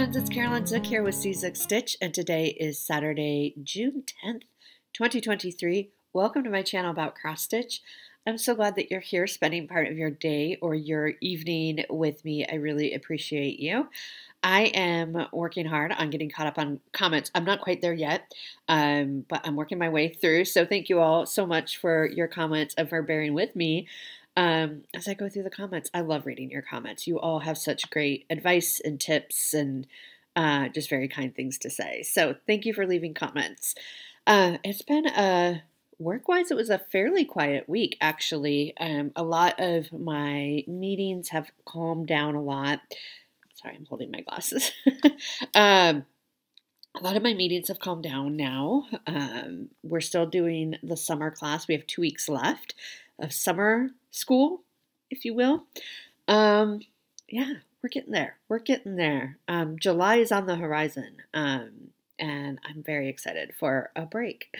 friends, it's Caroline Zook here with Zook Stitch, and today is Saturday, June 10th, 2023. Welcome to my channel about cross stitch. I'm so glad that you're here spending part of your day or your evening with me. I really appreciate you. I am working hard on getting caught up on comments. I'm not quite there yet, but I'm working my way through. So thank you all so much for your comments and for bearing with me as I go through the comments. I love reading your comments. You all have such great advice and tips and just very kind things to say. So thank you for leaving comments. It's been work-wise, it was a fairly quiet week, actually. A lot of my meetings have calmed down a lot. Sorry, I'm holding my glasses. A lot of my meetings have calmed down now. We're still doing the summer class. We have 2 weeks left of summer school, if you will. Yeah, we're getting there. We're getting there. July is on the horizon, and I'm very excited for a break.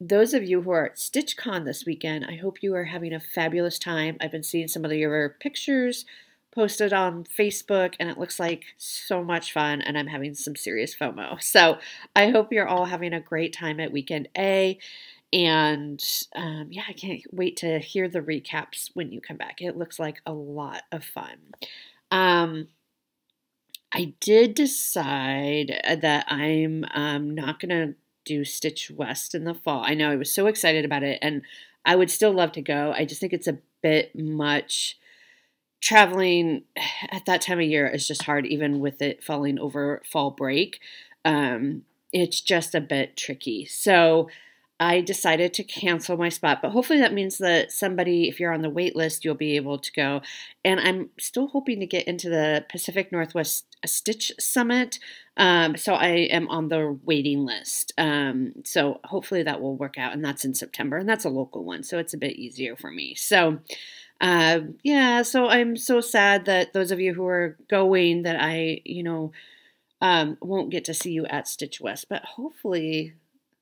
Those of you who are at StitchCon this weekend, I hope you are having a fabulous time. I've been seeing some of your pictures posted on Facebook, and it looks like so much fun, and I'm having some serious FOMO. So I hope you're all having a great time at Weekend A. And yeah, I can't wait to hear the recaps when you come back. It looks like a lot of fun. I did decide that I'm not going to do Stitch West in the fall. I know I was so excited about it, and I would still love to go. I just think it's a bit much. Traveling at that time of year is just hard, even with it falling over fall break. It's just a bit tricky. So I decided to cancel my spot, but hopefully that means that somebody, if you're on the wait list, you'll be able to go. And I'm still hoping to get into the Pacific Northwest Stitch Summit. So I am on the waiting list. So hopefully that will work out, and that's in September, and that's a local one, so it's a bit easier for me. So yeah, so I'm so sad that those of you who are going, that I, won't get to see you at Stitch West, but hopefully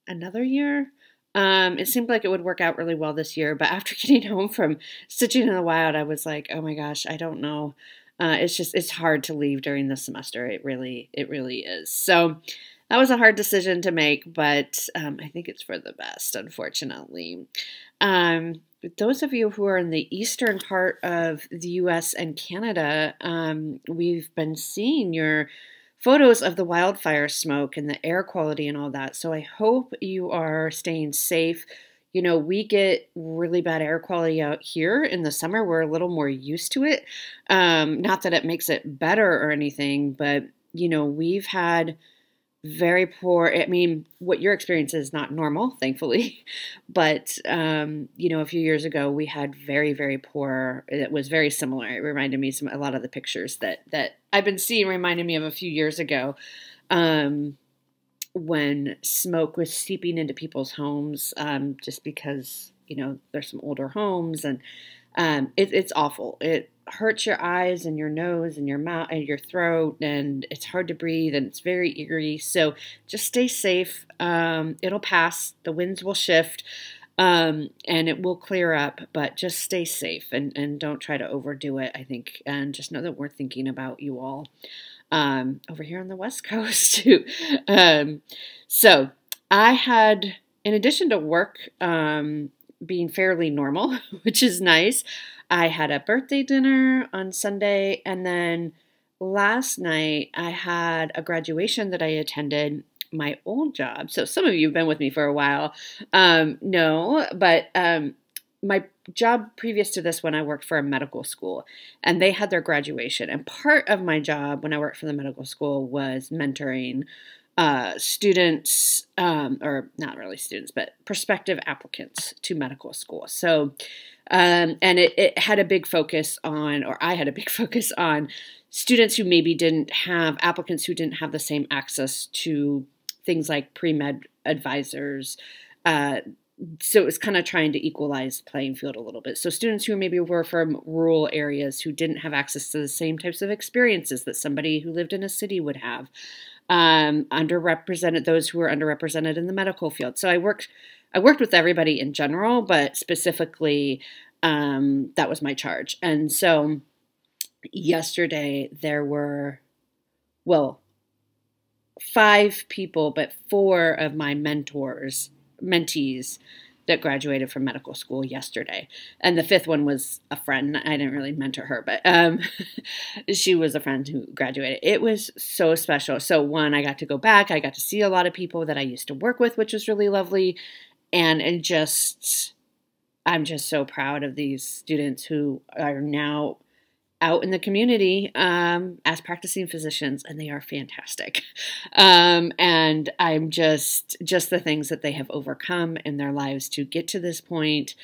another year. It seemed like it would work out really well this year, but after getting home from Stitching in the Wild, I was like, oh my gosh, I don't know. It's hard to leave during the semester. It really is. So that was a hard decision to make, but I think it's for the best, unfortunately. Those of you who are in the eastern part of the U.S. and Canada, we've been seeing your photos of the wildfire smoke and the air quality and all that. So I hope you are staying safe. We get really bad air quality out here in the summer. We're a little more used to it. Not that it makes it better or anything, but, we've had very poor. I mean, what your experience is not normal, thankfully, but a few years ago we had very, very poor. It was very similar. It reminded me a lot of the pictures that I've been seeing reminded me of a few years ago, when smoke was seeping into people's homes, just because there's some older homes, and it's awful. It hurts your eyes and your nose and your mouth and your throat, and it's hard to breathe, and it's very eerie. So just stay safe. It'll pass. The winds will shift, and it will clear up, but just stay safe and don't try to overdo it, I think. And just know that we're thinking about you all over here on the West Coast too. So I had, in addition to work being fairly normal, which is nice, I had a birthday dinner on Sunday, and then last night I had a graduation that I attended, my old job. So some of you have been with me for a while, but my job previous to this one, I worked for a medical school, and they had their graduation. And part of my job when I worked for the medical school was mentoring students, or not really students, but prospective applicants to medical school. So, and it had a big focus on, or I had a big focus on students who maybe didn't have, applicants who didn't have the same access to things like pre-med advisors. So it was kind of trying to equalize the playing field a little bit. So students who maybe were from rural areas who didn't have access to the same types of experiences that somebody who lived in a city would have. Underrepresented, those who were underrepresented in the medical field. So I worked with everybody in general, but specifically that was my charge. And so yesterday there were well, 5 people, but 4 of my mentees that graduated from medical school yesterday. And the 5th one was a friend. I didn't really mentor her, but she was a friend who graduated. It was so special. So one, I got to go back. I got to see a lot of people that I used to work with, which was really lovely. And I'm just so proud of these students who are now out in the community as practicing physicians, and they are fantastic. And I'm just the things that they have overcome in their lives to get to this point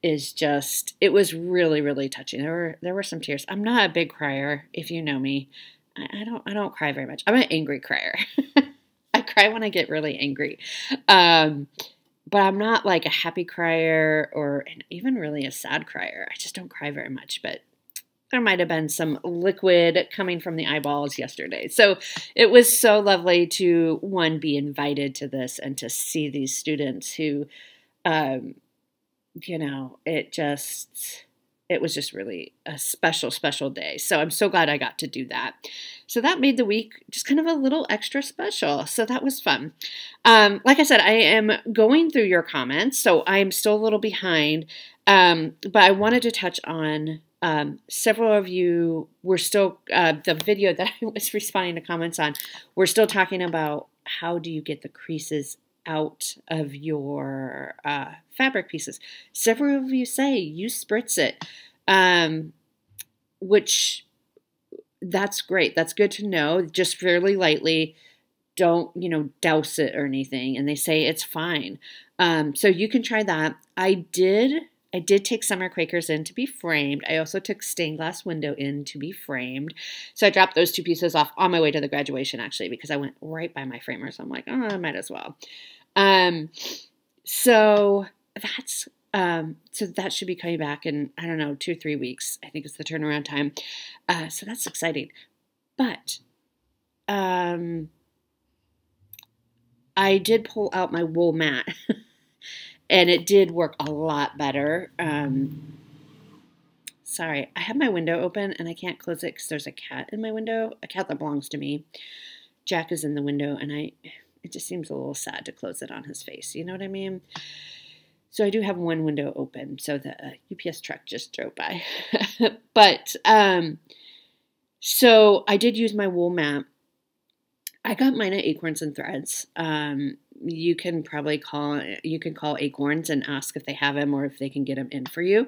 is just, it was really, really touching. There were some tears. I'm not a big crier, if you know me. I don't cry very much. I'm an angry crier. I cry when I get really angry. But I'm not like a happy crier or even really a sad crier. I just don't cry very much, but there might have been some liquid coming from the eyeballs yesterday. So it was so lovely to, one, be invited to this and to see these students who, you know, it was just really a special, special day. So I'm so glad I got to do that. So that made the week just kind of a little extra special. So that was fun. Like I said, I am going through your comments, so I'm still a little behind. But I wanted to touch on several of you were still, the video that I was responding to comments on, we're still talking about how do you get the creases out of your fabric pieces. Several of you say you spritz it, which that's great. That's good to know. Just fairly lightly. Don't, douse it or anything. And they say it's fine. So you can try that. I did take summer Quakers in to be framed. I also took stained glass window in to be framed. So I dropped those 2 pieces off on my way to the graduation, actually, because I went right by my framer. So I'm like, oh, I might as well. So that should be coming back in, I don't know, 2 or 3 weeks. I think it's the turnaround time. So that's exciting. But I did pull out my wool mat. And it did work a lot better. Sorry, I have my window open and I can't close it because there's a cat in my window. A cat that belongs to me. Jack is in the window and it just seems a little sad to close it on his face. You know what I mean? So I do have one window open. So the UPS truck just drove by. But, so I did use my wool mat. I got mine at Acorns and Threads. You can probably call Acorns and ask if they have them or if they can get them in for you.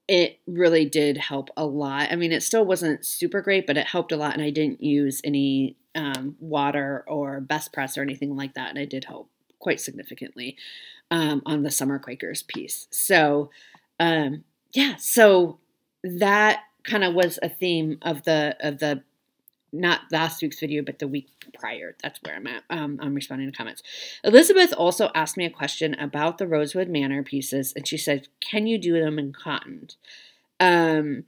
It really did help a lot. I mean, it still wasn't super great, but it helped a lot. And I didn't use any water or best press or anything like that. And it did help quite significantly on the Summer Quakers piece. So, yeah, so that kind of was a theme of the not last week's video, but the week prior. That's where I'm at. I'm responding to comments. Elizabeth also asked me a question about the Rosewood Manor pieces, and she said, can you do them in cotton? And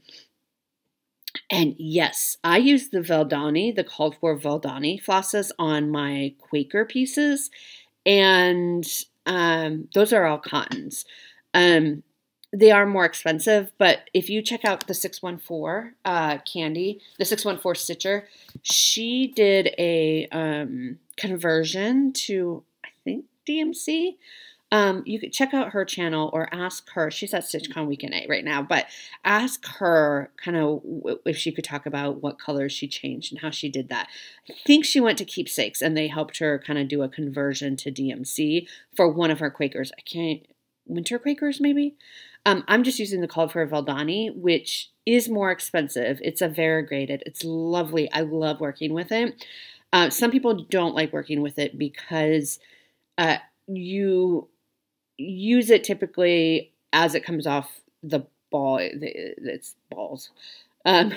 yes, I use the Valdani, the called for Valdani flosses on my Quaker pieces, and those are all cottons. They are more expensive, but if you check out the 614 Candy, the 614 Stitcher, she did a conversion to, I think, DMC. You could check out her channel or ask her. She's at StitchCon Weekend 8 right now, but ask her kind of if she could talk about what colors she changed and how she did that. I think she went to Keepsakes, and they helped her kind of do a conversion to DMC for one of her Quakers. Winter Quakers, maybe? I'm just using the called for Valdani, which is more expensive. It's a variegated. It's lovely. I love working with it. Some people don't like working with it because you use it typically as it comes off the ball. It's balls. And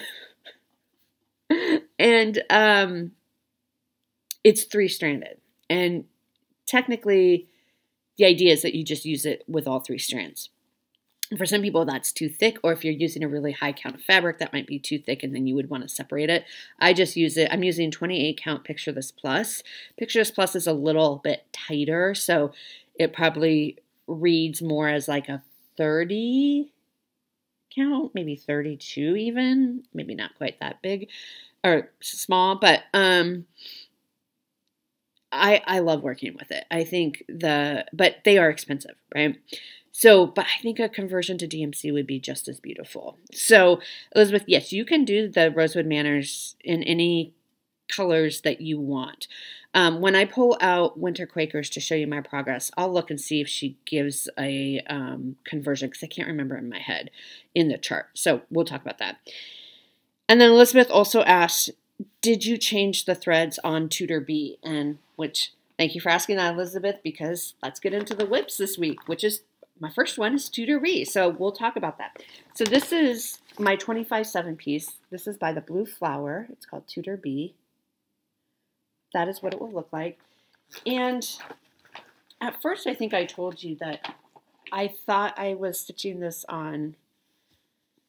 it's 3-stranded. And technically, the idea is that you just use it with all 3 strands. For some people, that's too thick, or if you're using a really high count of fabric, that might be too thick, and then you would want to separate it. I just use it. I'm using 28 count Picture This Plus. Picture This Plus is a little bit tighter, so it probably reads more as like a 30 count, maybe 32 even, maybe not quite that big. or small, but I love working with it. I think but they are expensive, right? So, but I think a conversion to DMC would be just as beautiful. So, Elizabeth, yes, you can do the Rosewood Manners in any colors that you want. When I pull out Winter Quakers to show you my progress, I'll look and see if she gives a conversion, because I can't remember in my head in the chart. So we'll talk about that. And then Elizabeth also asked, did you change the threads on Tutor B? And which, thank you for asking that, Elizabeth, because let's get into the WIPS this week, which is my first one is Tutor B. So we'll talk about that. So this is my 25/7 piece. This is by the Blue Flower. It's called Tutor B. That is what it will look like. And at first, I think I told you that I thought I was stitching this on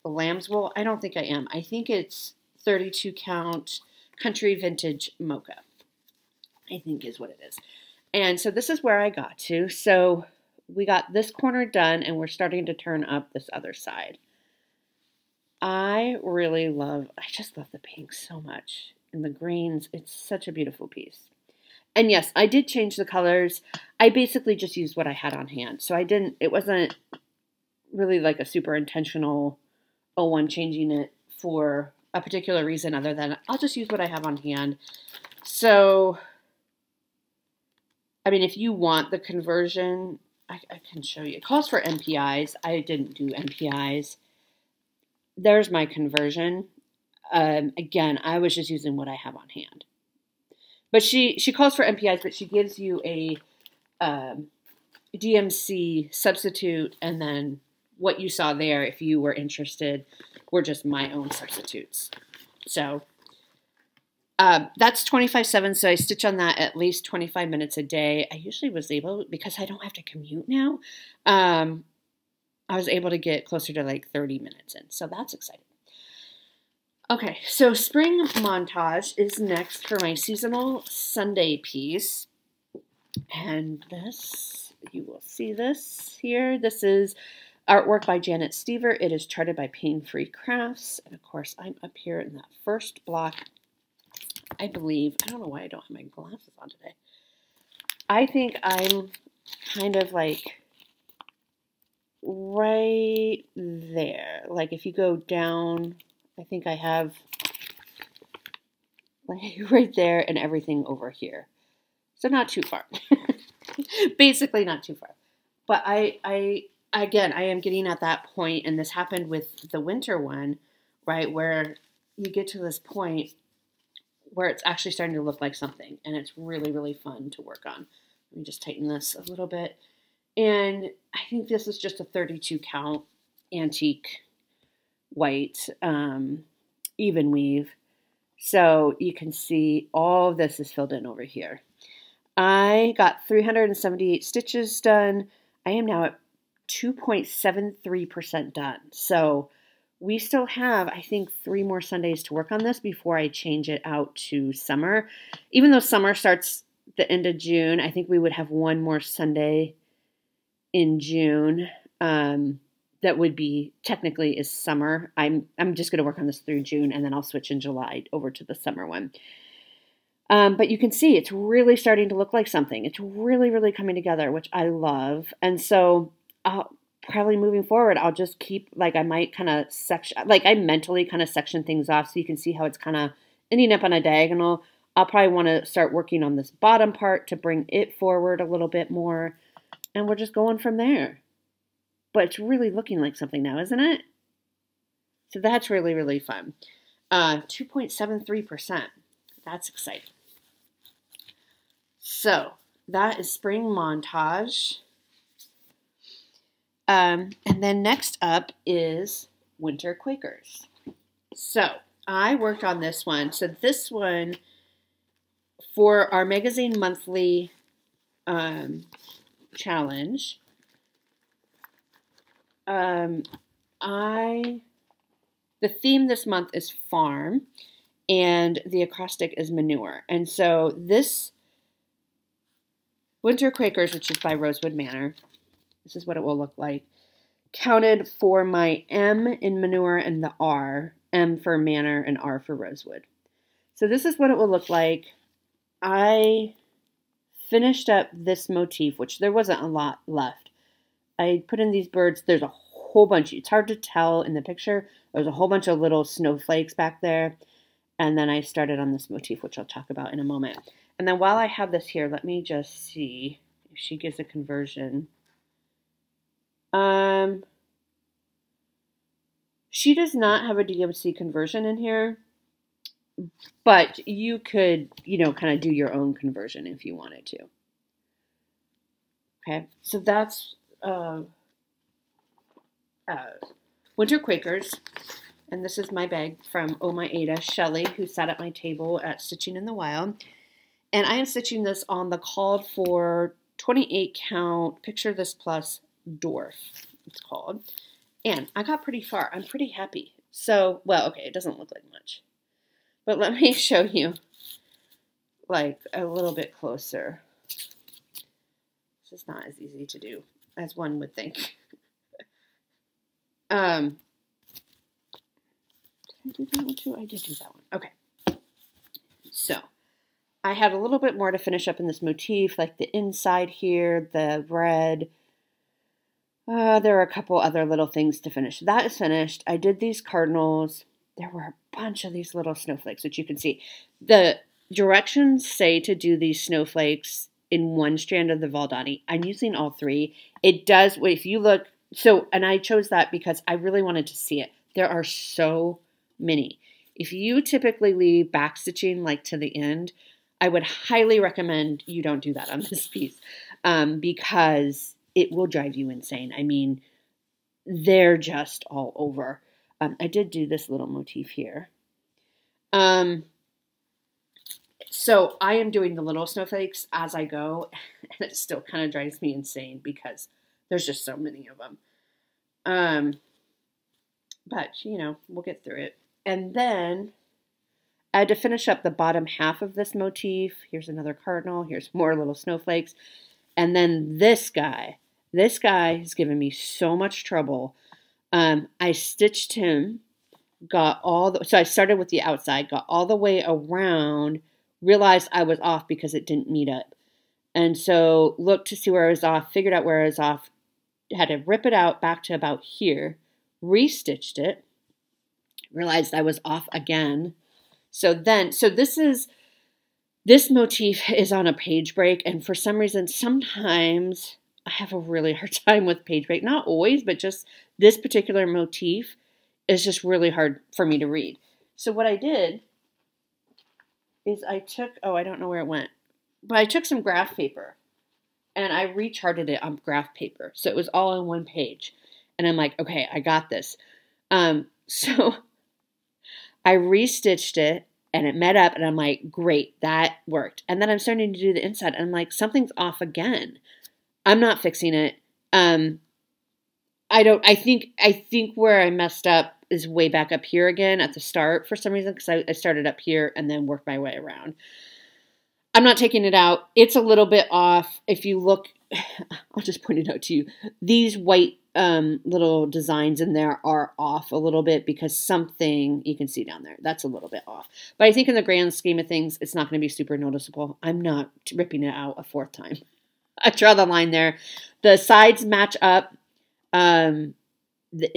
the lamb's wool. I don't think I am. I think it's 32 count Country Vintage Mocha, I think is what it is. And so this is where I got to. So we got this corner done, and we're starting to turn up this other side. I just love the pink so much. And the greens, it's such a beautiful piece. And yes, I did change the colors. I basically just used what I had on hand. So it wasn't really like a super intentional, oh, I'm changing it for a particular reason other than I'll just use what I have on hand. So, I mean, if you want the conversion, I can show you. It calls for MPIs. I didn't do MPIs. There's my conversion. Again, I was just using what I have on hand. But she calls for MPIs, but she gives you a DMC substitute, and then what you saw there, if you were interested, were just my own substitutes. So that's 25/7, so I stitch on that at least 25 minutes a day. I usually was able, because I don't have to commute now, I was able to get closer to like 30 minutes in, so that's exciting. Okay, so Spring Montage is next for my seasonal Sunday piece. And this, you will see this here. This is artwork by Janet Stever. It is charted by Pain Free Crafts. And of course, I'm up here in that first block. I believe, I don't know why I don't have my glasses on today. I think I'm kind of like right there. Like if you go down, I think I have like right there and everything over here. So not too far. Basically not too far. But I am getting at that point, and this happened with the winter one, right, where you get to this point where it's actually starting to look like something, and it's really, really fun to work on. Let me just tighten this a little bit. And I think this is just a 32 count antique white even weave. So you can see all of this is filled in over here. I got 378 stitches done. I am now at 2.73% done. So we still have, I think, 3 more Sundays to work on this before I change it out to summer. Even though summer starts the end of June, I think we would have 1 more Sunday in June. That would be technically is summer. I'm just going to work on this through June, and then I'll switch in July over to the summer one. But you can see it's really starting to look like something. It's really, really coming together, which I love. And so I'll probably moving forward, I'll just keep, like I might kind of section, like I mentally kind of section things off so you can see how it's kind of ending up on a diagonal. I'll probably want to start working on this bottom part to bring it forward a little bit more. And we're just going from there. But it's really looking like something now, isn't it? So that's really, really fun. 2.73%. That's exciting. So that is Spring Montage. And then next up is Winter Quakers. So I worked on this one. So this one, for our magazine monthly challenge, the theme this month is farm, and the acrostic is manure. And so this Winter Quakers, which is by Rosewood Manor, this is what it will look like, counted for my M in manure and the R, M for manor and R for Rosewood. So this is what it will look like. I finished up this motif, which there wasn't a lot left. I put in these birds. There's a whole bunch. It's hard to tell in the picture. There's a whole bunch of little snowflakes back there. And then I started on this motif, which I'll talk about in a moment. And then while I have this here, let me just see if she gives a conversion. She does not have a DMC conversion in here, but you could, you know, kind of do your own conversion if you wanted to. Okay, so that's Winter Quakers. And this is my bag from Oh My Ada, Shelley, who sat at my table at Stitching in the Wild. And I am stitching this on the called for 28 count Picture This Plus Dwarf, it's called. And I got pretty far. I'm pretty happy. So, well, okay, it doesn't look like much. But let me show you, like, a little bit closer. This is not as easy to do as one would think. Did I do that one too? I did do that one. Okay. So, I had a little bit more to finish up in this motif, like the inside here, the red. There are a couple other little things to finish. That is finished. I did these cardinals. There were a bunch of these little snowflakes, which you can see. The directions say to do these snowflakes in one strand of the Valdani. I'm using all three. It does, if you look, so, and I chose that because I really wanted to see it. There are so many. If you typically leave backstitching like to the end, I would highly recommend you don't do that on this piece because it will drive you insane. I mean, they're just all over. I did do this little motif here. So I am doing the little snowflakes as I go, and it still kind of drives me insane because there's just so many of them. But, you know, we'll get through it. And then I had to finish up the bottom half of this motif. Here's another cardinal. Here's more little snowflakes. And then this guy has given me so much trouble. I stitched him, so I started with the outside, got all the way around, realized I was off because it didn't meet up. And so looked to see where I was off, figured out where I was off, had to rip it out back to about here, restitched it, realized I was off again. So this motif is on a page break, and for some reason, sometimes I have a really hard time with page break. Not always, but just this particular motif is just really hard for me to read. So what I did is I took, I don't know where it went, but I took some graph paper and I recharted it on graph paper. So it was all on one page. And I'm like, okay, I got this. So I restitched it and it met up and I'm like, great, that worked. And then I'm starting to do the inside and I'm like, something's off again. I'm not fixing it. I think where I messed up is way back up here again at the start for some reason, because I started up here and then worked my way around. I'm not taking it out. It's a little bit off. If you look, I'll just point it out to you. These white little designs in there are off a little bit because something you can see down there. That's a little bit off. But I think in the grand scheme of things, it's not going to be super noticeable. I'm not ripping it out a fourth time. I draw the line there. The sides match up. The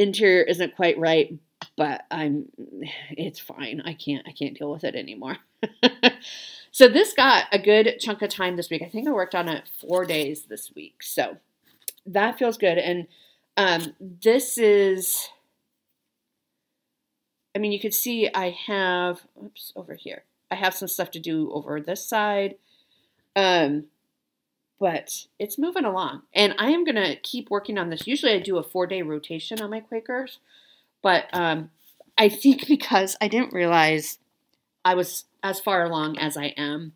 interior isn't quite right, but it's fine. I can't deal with it anymore. So this got a good chunk of time this week. I think I worked on it 4 days this week. So that feels good. And this is, I mean, you can see I have, over here. I have some stuff to do over this side. But it's moving along. And I am going to keep working on this. Usually I do a 4-day rotation on my Quakers. But I think because I didn't realize I was as far along as I am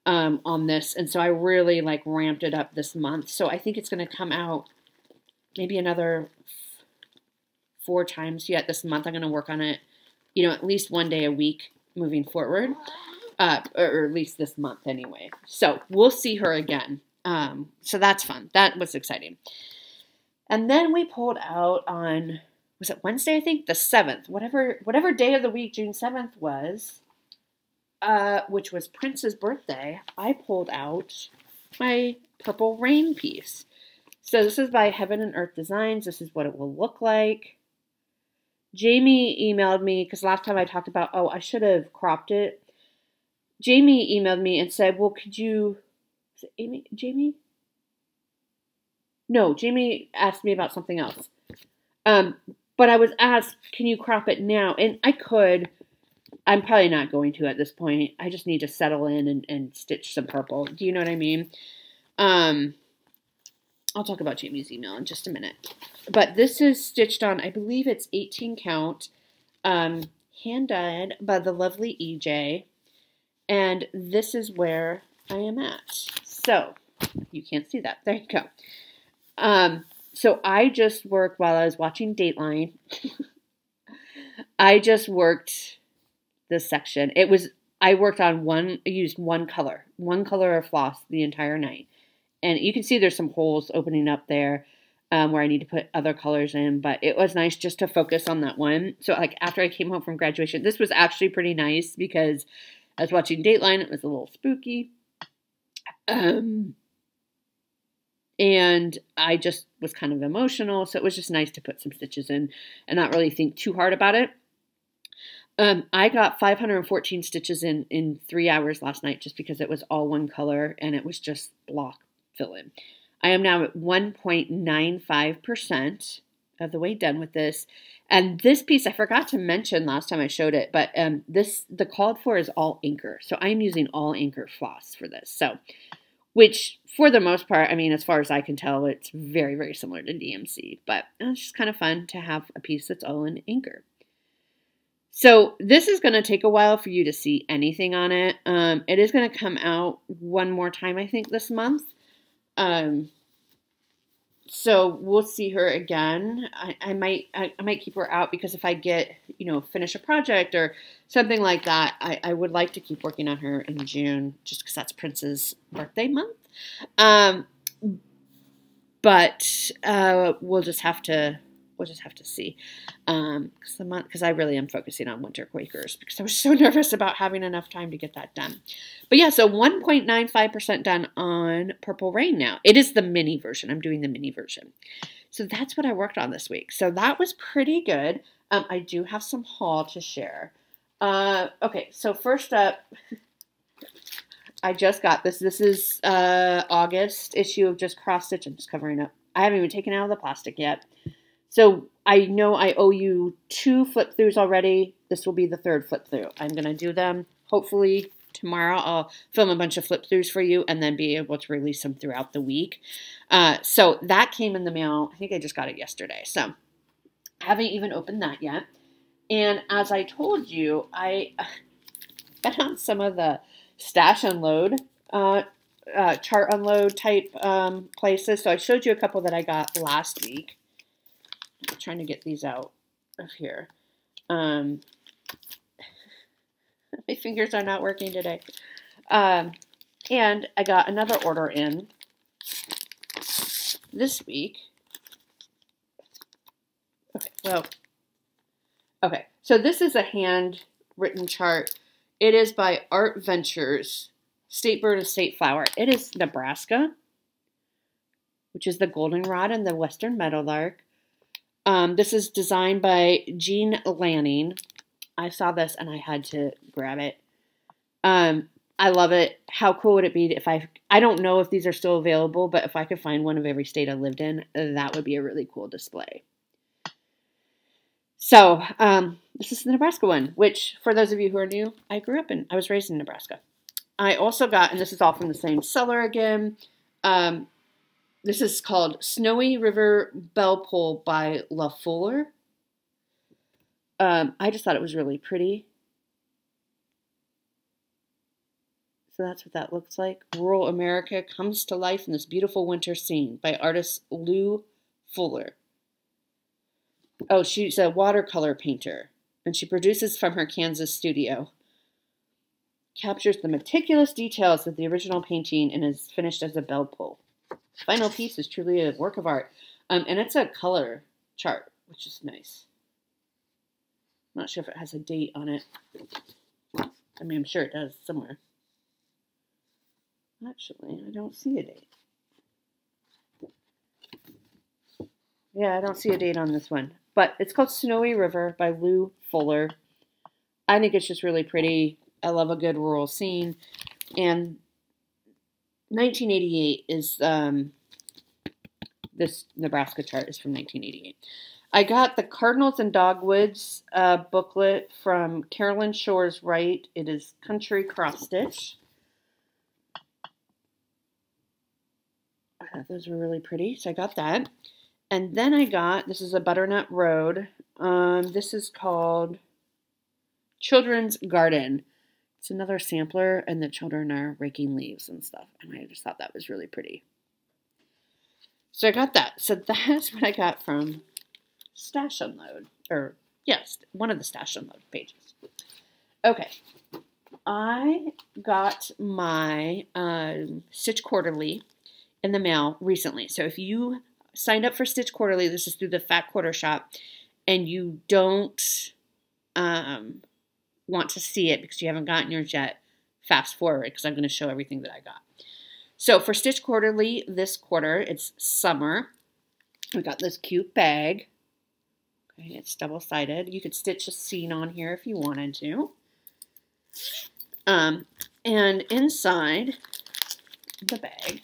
on this. And so I really ramped it up this month. So I think it's going to come out maybe another 4 times yet this month. I'm going to work on it, at least 1 day a week moving forward. Or at least this month anyway. So we'll see her again. So that's fun. That was exciting. And then we pulled out on, was it Wednesday, I think? The 7th. Whatever day of the week June 7th was. which was Prince's birthday, I pulled out my Purple Rain piece. So this is by Heaven and Earth Designs. This is what it will look like. Jamie emailed me, because last time I talked about, oh, I should have cropped it. Jamie emailed me and said, well, could you, is it Jamie? No, Jamie asked me about something else. But I was asked, can you crop it now? And I could. I'm probably not going to at this point. I just need to settle in and stitch some purple. Do you know what I mean? I'll talk about Jamie's email in just a minute. But this is stitched on, I believe it's 18 count, hand dyed by the lovely EJ. And this is where I am at. So, you can't see that. There you go. So I just worked while I was watching Dateline. I just worked this section. I worked on I used one color of floss the entire night. And you can see there's some holes opening up there where I need to put other colors in. But it was nice just to focus on that one. So like after I came home from graduation, this was actually pretty nice because I was watching Dateline. It was a little spooky. And I just was kind of emotional. So it was just nice to put some stitches in and not really think too hard about it. I got 514 stitches in 3 hours last night just because it was all one color and it was just block fill in. I am now at 1.95% of the way done with this. And this piece, I forgot to mention last time I showed it, but the called for is all anchor. So I'm using all anchor floss for this. So, which for the most part, I mean, as far as I can tell, it's very, very similar to DMC, but it's just kind of fun to have a piece that's all in anchor. So this is going to take a while for you to see anything on it. It is going to come out one more time, I think, this month. So we'll see her again. I might keep her out because if I get, finish a project or something like that, I would like to keep working on her in June just because that's Prince's birthday month. But we'll just have to see. Because I really am focusing on Winter Quakers because I was so nervous about having enough time to get that done. But yeah, so 1.95% done on Purple Rain now. It is the mini version. I'm doing the mini version. So that's what I worked on this week. So that was pretty good. I do have some haul to share. Okay, so first up, I just got this. This is August issue of Just Cross Stitch. I'm just covering up. I haven't even taken out of the plastic yet. So I know I owe you 2 flip throughs already. This will be the 3rd flip through. I'm going to do them hopefully tomorrow. I'll film a bunch of flip throughs for you and then be able to release them throughout the week. So that came in the mail. I think I just got it yesterday. So I haven't even opened that yet. And as I told you, I found some of the stash unload, chart unload type places. So I showed you a couple that I got last week. I'm trying to get these out of here. My fingers are not working today. And I got another order in this week. Okay, so this is a handwritten chart. It is by Art Ventures, State Bird and State Flower. It is Nebraska, which is the goldenrod and the western meadowlark. This is designed by Jean Lanning. I saw this and I had to grab it. I love it. How cool would it be if I don't know if these are still available, but if I could find one of every state I lived in, that would be a really cool display. So, this is the Nebraska one, which for those of you who are new, I was raised in Nebraska. I also got, and this is all from the same seller again, this is called Snowy River Bell Pull by La Fuller. I just thought it was really pretty. So that's what that looks like. Rural America comes to life in this beautiful winter scene by artist Lou Fuller. Oh, she's a watercolor painter, and she produces from her Kansas studio. Captures the meticulous details of the original painting and is finished as a bell pull. Final piece is truly a work of art. And it's a color chart, which is nice. I'm not sure if it has a date on it. I mean, I'm sure it does somewhere. Actually, I don't see a date. Yeah, I don't see a date on this one. But it's called Snowy River by Lou Fuller. I think it's just really pretty. I love a good rural scene. And 1988 is, this Nebraska chart is from 1988. I got the Cardinals and Dogwoods booklet from Carolyn Shores Wright. It is Country Cross Stitch. I thought those were really pretty, so I got that. And then I got, this is a Butternut Road. This is called Children's Garden. It's another sampler, and the children are raking leaves and stuff. And I just thought that was really pretty. So I got that. So that's what I got from Stash Unload. Or, yes, one of the Stash Unload pages. Okay. I got my Stitch Quarterly in the mail recently. So if you signed up for Stitch Quarterly, this is through the Fat Quarter Shop, and you don't want to see it because you haven't gotten yours yet, fast forward because I'm going to show everything that I got. So for Stitch Quarterly this quarter, it's summer. We got this cute bag. Okay, it's double-sided. You could stitch a scene on here if you wanted to. And inside the bag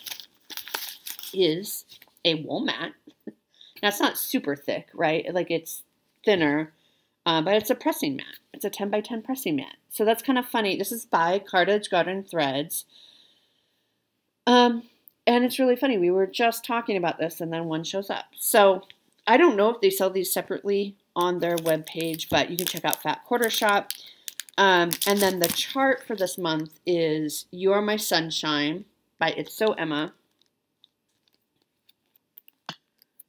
is a wool mat. Now, it's not super thick, right? Like, it's thinner, but it's a pressing mat. It's a 10 by 10 pressing mat. So that's kind of funny. This is by Acorns and Threads. And it's really funny. We were just talking about this, and then one shows up. So I don't know if they sell these separately on their webpage, but you can check out Fat Quarter Shop. And then the chart for this month is You Are My Sunshine by It's So Emma.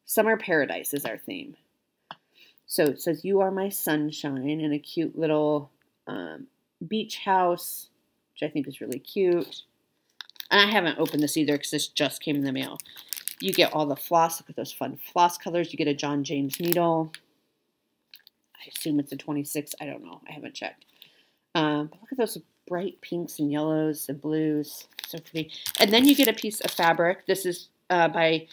Summer Paradise is our theme. So it says You Are My Sunshine in a cute little beach house, which I think is really cute. And I haven't opened this either because this just came in the mail. You get all the floss. Look at those fun floss colors. You get a John James needle. I assume it's a 26. I don't know. I haven't checked. But look at those bright pinks and yellows and blues. So pretty. And then you get a piece of fabric. This is by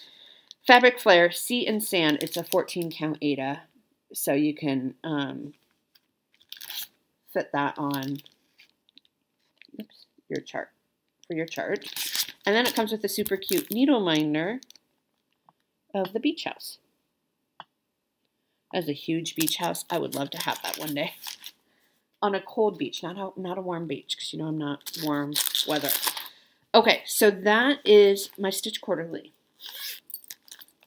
Fabric Flair, Sea and Sand. It's a 14 count Aida. So you can fit that on your chart. For your chart. And then it comes with a super cute needle minder of the beach house. That's a huge beach house. I would love to have that one day. On a cold beach, not a warm beach, because you know I'm not warm weather. Okay, so that is my Stitch Quarterly.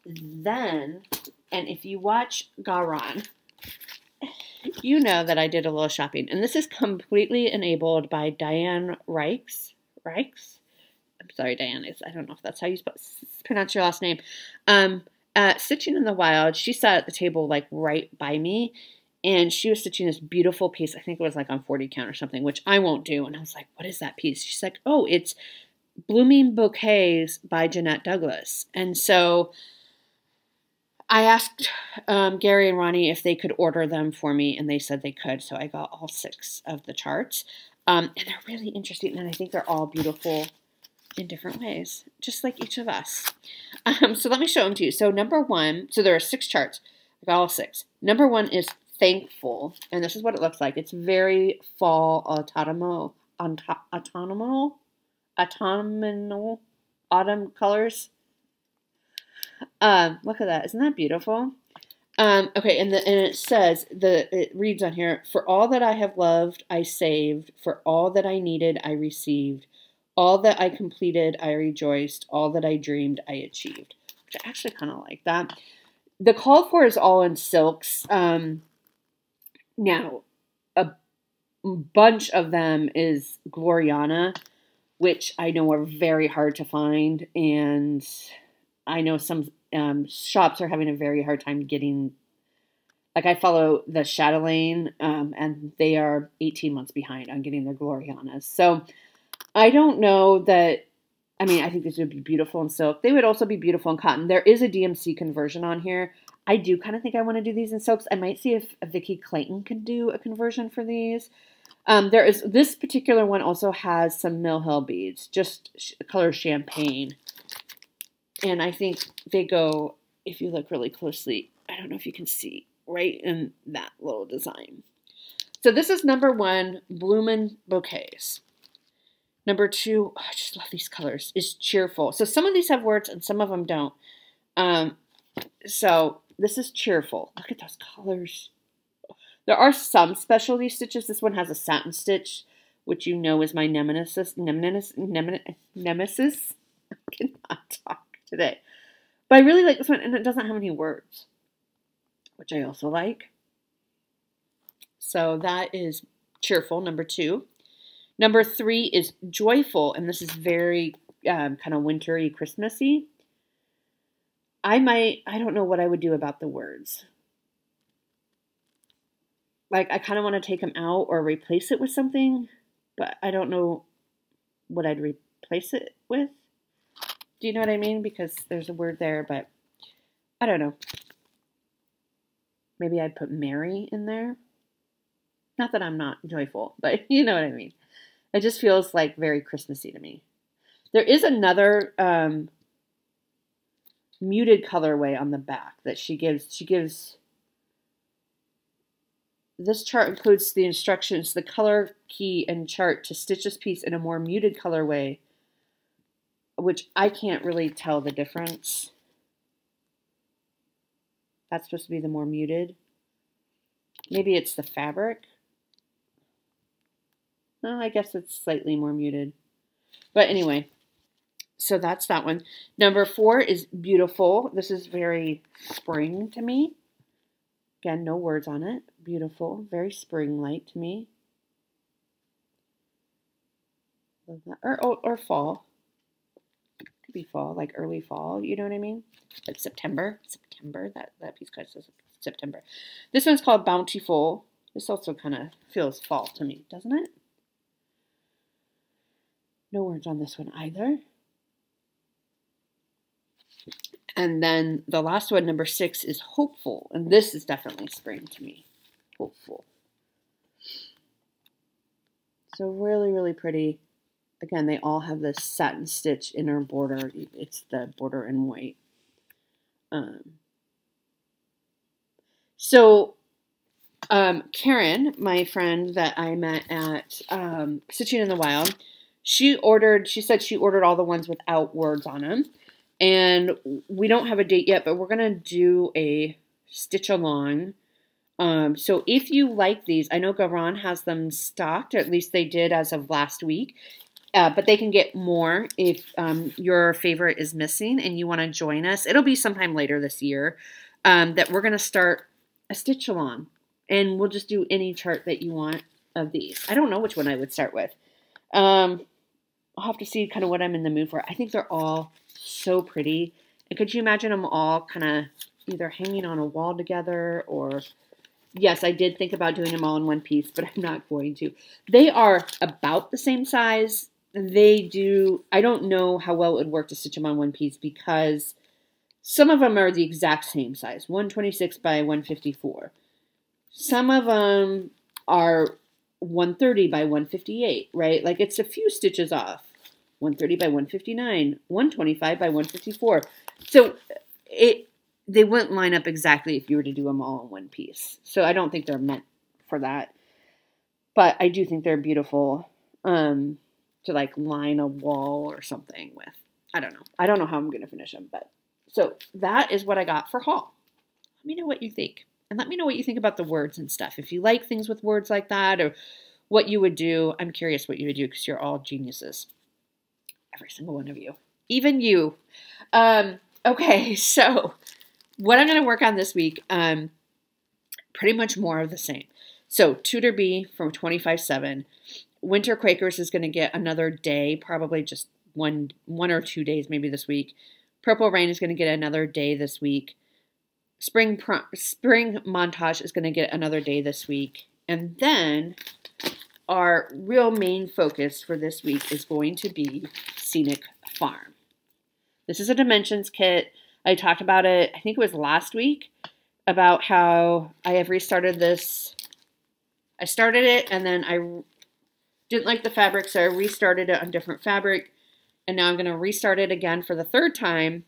Then, and if you watch Garon, you know that I did a little shopping. And this is completely enabled by Diane Reichs. I'm sorry, Diane. I don't know if that's how you pronounce your last name. Stitching in the Wild, she sat at the table like right by me, and she was stitching this beautiful piece. I think it was like on 40 count or something, which I won't do. And I was like, what is that piece? She's like, oh, it's Blooming Bouquets by Jeanette Douglas. And so I asked Gary and Ronnie if they could order them for me, and they said they could. So I got all 6 of the charts. And they're really interesting, and I think they're all beautiful in different ways, just like each of us. So let me show them to you. So number 1, so there are 6 charts. I got all 6. Number 1 is Thankful, and this is what it looks like. It's very fall autumnal autumn colors. Look at that. Isn't that beautiful? Okay, and it says, it reads on here, for all that I have loved, I saved. For all that I needed, I received. All that I completed, I rejoiced. All that I dreamed, I achieved. Which I actually kind of like that. The called for is all in silks. Now, a bunch of them is Gloriana, which I know are very hard to find. And I know some shops are having a very hard time getting, like I follow the Chatelaine, and they are 18 months behind on getting their Glorianas. So I don't know that, I mean, I think this would be beautiful in silk. They would also be beautiful in cotton. There is a DMC conversion on here. I do kind of think I want to do these in silks. I might see if Vicki Clayton could do a conversion for these. There is this particular one also has some Mill Hill beads, just color champagne. And I think they go, if you look really closely, I don't know if you can see, right in that little design. So this is number 1, Bloomin' Bouquets. Number 2, oh, I just love these colors, is Cheerful. So some of these have words and some of them don't. So this is Cheerful. Look at those colors. There are some specialty stitches. This one has a satin stitch, which you know is my nemesis. Nemesis. I cannot talk today. But I really like this one, and it doesn't have any words, which I also like. So that is Cheerful, number 2. Number 3 is Joyful, and this is very kind of wintry, Christmassy. I don't know what I would do about the words. Like, I kind of want to take them out or replace it with something, but I don't know what I'd replace it with. Do you know what I mean? Because there's a word there, but I don't know. Maybe I'd put Merry in there. Not that I'm not joyful, but you know what I mean. It just feels like very Christmassy to me. There is another muted colorway on the back that she gives. This chart includes the instructions, the color key and chart to stitch this piece in a more muted colorway, which I can't really tell the difference. That's supposed to be the more muted. Maybe it's the fabric. No, I guess it's slightly more muted. But anyway, so that's that one. Number 4 is Beautiful. This is very spring to me. Again, no words on it. Beautiful. Very spring-like to me. Love that. Or fall. Could be fall, like early fall. You know what I mean? Like September. That piece kind of says September. This one's called Bountiful. This also kind of feels fall to me, doesn't it? No words on this one either. And then the last one, number 6, is Hopeful. And this is definitely spring to me. Hopeful. So really, really pretty. Again, they all have this satin stitch inner border. It's the border in white. Karen, my friend that I met at Stitching in the Wild, she said she ordered all the ones without words on them. And we don't have a date yet, but we're going to do a stitch along. So if you like these, I know Garan has them stocked, or at least they did as of last week. But they can get more if your favorite is missing and you want to join us. It'll be sometime later this year that we're going to start a stitch along. And we'll just do any chart that you want of these. I don't know which one I would start with. I'll have to see kind of what I'm in the mood for. I think they're all so pretty. And could you imagine them all kind of either hanging on a wall together or... Yes, I did think about doing them all in one piece, but I'm not going to. They are about the same size. I don't know how well it would work to stitch them on one piece because some of them are the exact same size, 126 by 154. Some of them are 130 by 158, right? Like it's a few stitches off. 130 by 159, 125 by 154. So they wouldn't line up exactly if you were to do them all in one piece. So I don't think they're meant for that. But I do think they're beautiful to like line a wall or something with. I don't know. I don't know how I'm going to finish them. But so that is what I got for haul. Let me know what you think. And let me know what you think about the words and stuff. If you like things with words like that or what you would do. I'm curious what you would do because you're all geniuses. Every single one of you. Even you. Okay, so... what I'm going to work on this week, pretty much more of the same. So Tutor B from 25/7. Winter Quakers is going to get another day, probably just one or 2 days maybe this week. Purple Rain is going to get another day this week. Spring Montage is going to get another day this week. And then our real main focus for this week is going to be Scenic Farm. This is a dimensions kit. I talked about it, I think it was last week, about how I have restarted this. I started it and then Didn't like the fabric, so I restarted it on different fabric. And now I'm going to restart it again for the third time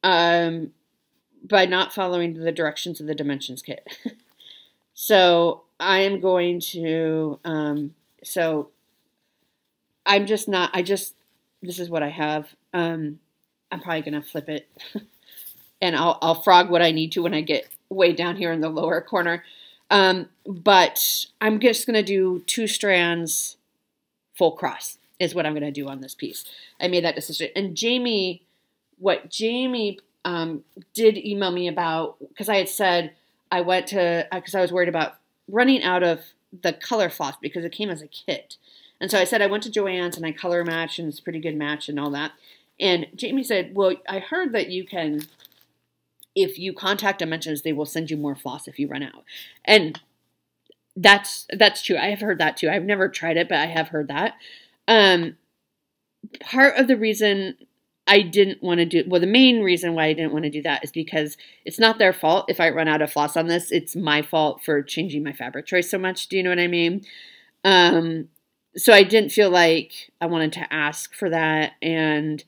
by not following the directions of the dimensions kit. So I am going to, so I'm just not, this is what I have. I'm probably going to flip it and I'll frog what I need to when I get way down here in the lower corner. But I'm just going to do 2 strands full cross is what I'm going to do on this piece. I made that decision. And Jamie, what Jamie did email me about, because I had said I went to, because I was worried about running out of the color floss because it came as a kit. And so I said I went to Joann's and I color matched and it's a pretty good match and all that. And Jamie said, well, I heard that you can, if you contact Dimensions, they will send you more floss if you run out. And that's true. I have heard that too. I've never tried it, but I have heard that. Part of the reason I didn't want to do, well, the main reason why I didn't want to do that is because it's not their fault if I run out of floss on this. It's my fault for changing my fabric choice so much. Do you know what I mean? So I didn't feel like I wanted to ask for that, and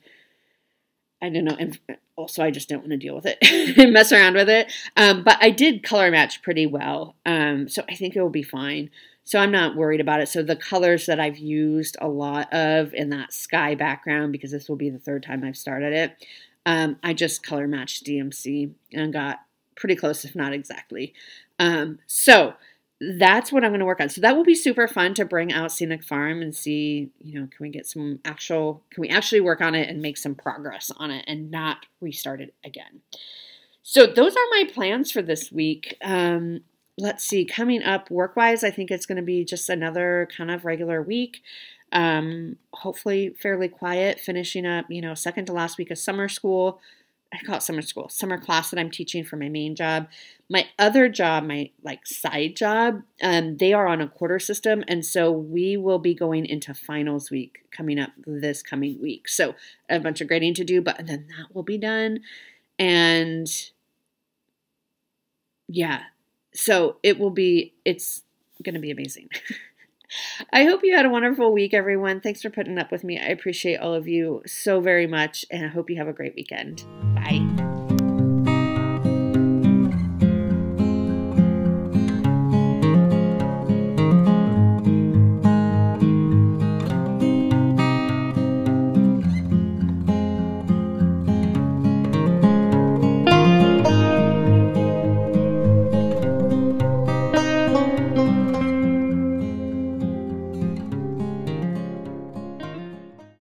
I don't know, and also I just don't want to deal with it and mess around with it. But I did color match pretty well, so I think it will be fine. So I'm not worried about it. So the colors that I've used a lot of in that sky background, because this will be the 3rd time I've started it, I just color matched DMC and got pretty close, if not exactly. So that's what I'm going to work on. So that will be super fun to bring out Scenic Farm and see, you know, can we get some can we actually work on it and make some progress on it and not restart it again. So those are my plans for this week. Let's see, coming up work-wise, I think it's going to be just another kind of regular week. Hopefully fairly quiet, finishing up, you know, second to last week of summer school. I call it summer school, summer class that I'm teaching for my main job. My other job, my side job, they are on a quarter system. And so we will be going into finals week coming up this coming week. So a bunch of grading to do, but then that will be done. And yeah, so it's going to be amazing. I hope you had a wonderful week, everyone. Thanks for putting up with me. I appreciate all of you so very much, and I hope you have a great weekend. Bye.